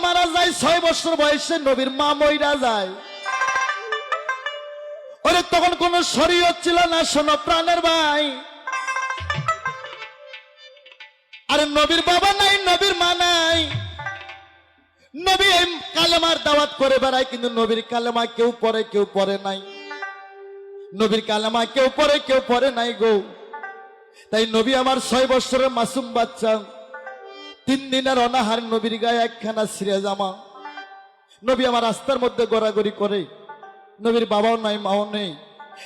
মারা যায়, 6 বছর বয়সে নবীর মা মইরা যায়। ওরে তখন কোন শরীয়ত ছিল না, শোনো প্রাণের ভাই। আরে নবীর বাবা নাই, নবীর মা নাই, নবী এই কালেমার দাওয়াত করে বেড়ায়, কিন্তু নবীর কালেমা কেউ পড়ে কেউ পড়ে নাই। নবীর কালেমা কেউ পড়ে নাই গো। তাই নবী আমার 6 বছরের মাসুম বাচ্চা, 3 দিনের অনাহার, নবীর গায়ে একখানা ছিঁড়ে জামা। নবী আমার রাস্তার মধ্যে গড়াগড়ি করে, নবীর বাবাও নাই মাও নেই।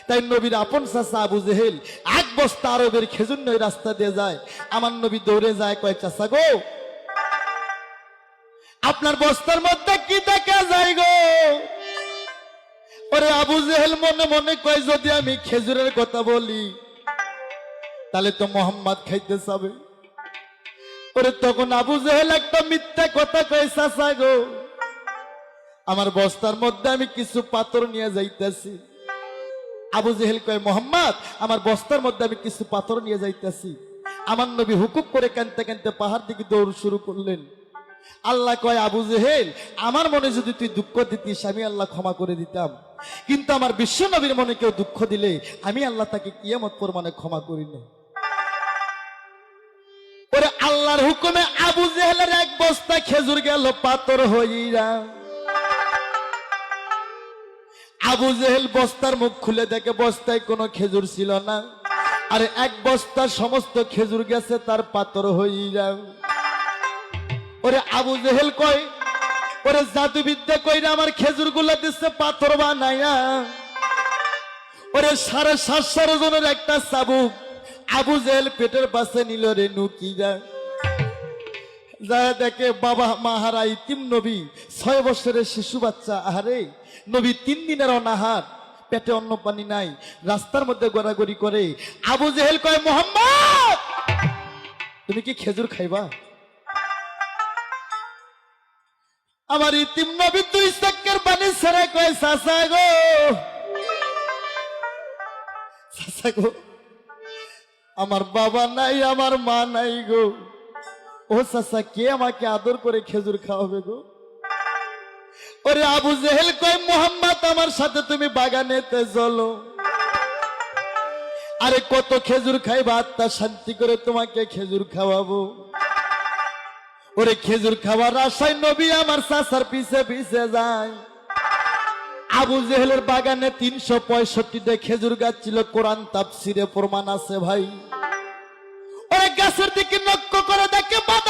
তাই নবীর আপন চাচা আবু জেহেল 1 বস্তা আরবের খেজুর নই রাস্তা দিয়ে যায়। আমার নবী দৌড়ে যায়, কয় চাচা গো, আপনার বস্তার মধ্যে কি দেখা যায় গো? ওরে আবু জেহেল মনে মনে কয়, যদি আমি খেজুরের কথা বলি তাহলে তো মোহাম্মদ খাইতে যাবে। ওরে তখন আবু জেহেল একটা মিথ্যা কথা কয়, চাচা গো, আমার বস্তার মধ্যে আমি কিছু পাথর নিয়ে যাইতেছি। আবু জেহেল কয়, মোহাম্মদ, আমার বস্তার মধ্যে আমি কিছু পাথর নিয়ে যাইতেছি। আমার নবী হুকুম করে কানতে কানতে পাহাড় দিকে দৌড় শুরু করলেন। আল্লাহ কয়, আবু জেহেল, আমার মনে যদি তুই দুঃখ দিতিস আমি আল্লাহ ক্ষমা করে দিতাম, কিন্তু আমার বিশ্ব নবীর মনে কেউ দুঃখ দিলে আমি আল্লাহ তাকে কিয়ামত পরমানে ক্ষমা করি না। ওরে আল্লাহর হুকুমে আবু জেহেলের 1 বস্তা খেজুর গেল পাথর হইরা। আবু জেহেল বস্তার মুখ খুলে দেখে বস্তায় কোনো খেজুর ছিল না, আর 1 বস্তা সমস্ত খেজুর গেছে তার পাথর হইরা। ওরে আবু জেহেল কয়, ওরে জাদুবিদ্যা কইরা আমার খেজুর গুলা দিচ্ছে পাথর বানাইয়া। ওরে 750 জনের একটা চাবুক আবু জেহেল পেটের পাশে নিল রে নুকিরা। যা দেখে বাবা মা হারা ইতিম নবী, 6 বছরের শিশু বাচ্চা। আহারে নবী 3 দিনের অনাহার, পেটে অন্ন পানি নাই, রাস্তার মধ্যে গড়াগড়ি করে। আবু জেহেল কয়, মোহাম্মদ, তুমি কি খেজুর খাইবা? আমার ইতিম নবী 2 চক্কের পানি ছেড়ে কয়, চাচা গো, চাচা গো, আমার বাবা নাই, আমার মা নাই গো। ও চাচা, কে আমাকে আদর করে খেজুর খাওয়াবে গো? ওরে আবু জেহেল কয়, মোহাম্মদ, আমার সাথে তুমি বাগানেতে চলো। আরে কত খেজুর খাইবা, আত্মা শান্তি করে তোমাকে খেজুর খাওয়াবো। ওরে খেজুর খাওয়ার আশায় নবী আমার চাচার পিছে পিছে যায়। আবু জেহেলের বাগানে 365টা খেজুর গাছ ছিল, কোরআন তাফসিরে প্রমাণ আছে ভাই। ওরে গাছের দিকে লক্ষ্য করে দেখে বাদাম